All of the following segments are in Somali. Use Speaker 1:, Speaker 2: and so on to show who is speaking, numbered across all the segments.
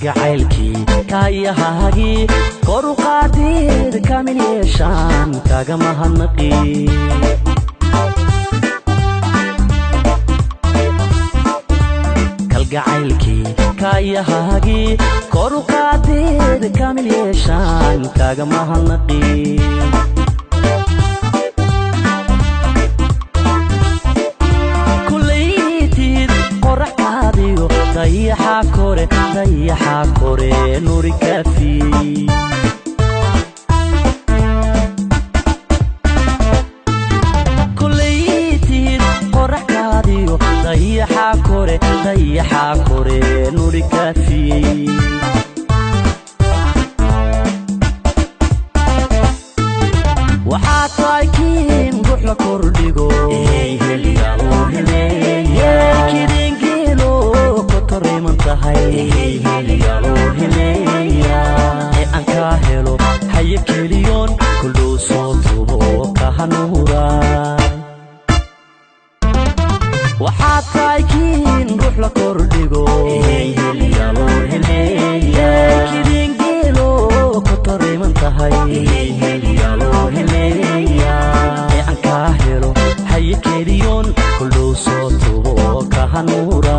Speaker 1: kalgacaylkii kaayahaagii kor u qaadid kamil yeeshaan kaga mahadnaqi kalgacaylkii kaayahaagii kor u qaadid kamil yeeshaan kaga mahadnaqi dayaxa kore nuri kafi kulaytid qoraxkaadiyo dayaxa kore nuri kafi waxaa tahay kiin ruux la kordhigo aan kaa helo haye keliyoon kuldhow soo tubo kahanuura waxaa tahay kiin ruux la kordhigo kidingeelo ku tariman tahay aan kaa helo haye keliyoon kuldhow soo tubo kahanuura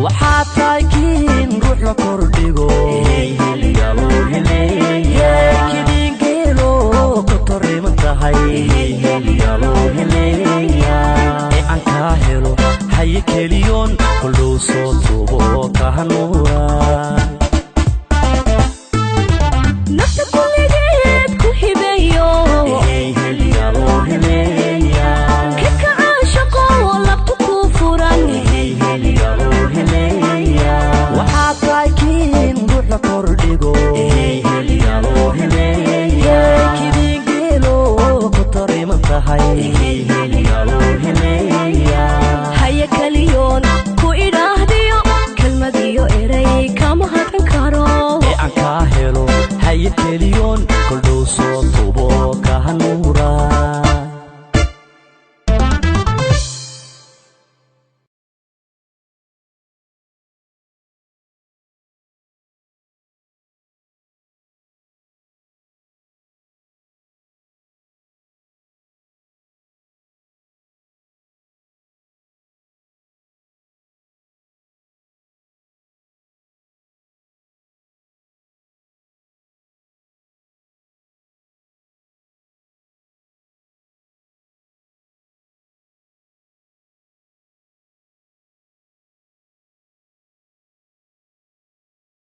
Speaker 1: waxaa tahay kiin ruux la kordhigo kidingeelo ku tariman tahay aan kaa helo haye keliyoon kuldhow soo tubo kahanuura haye keliyoon ku idhaahdiyo kelmadiyo eray kama hadran karo aan kaa helo haye keliyoon kuldhow soo tubo kahanuura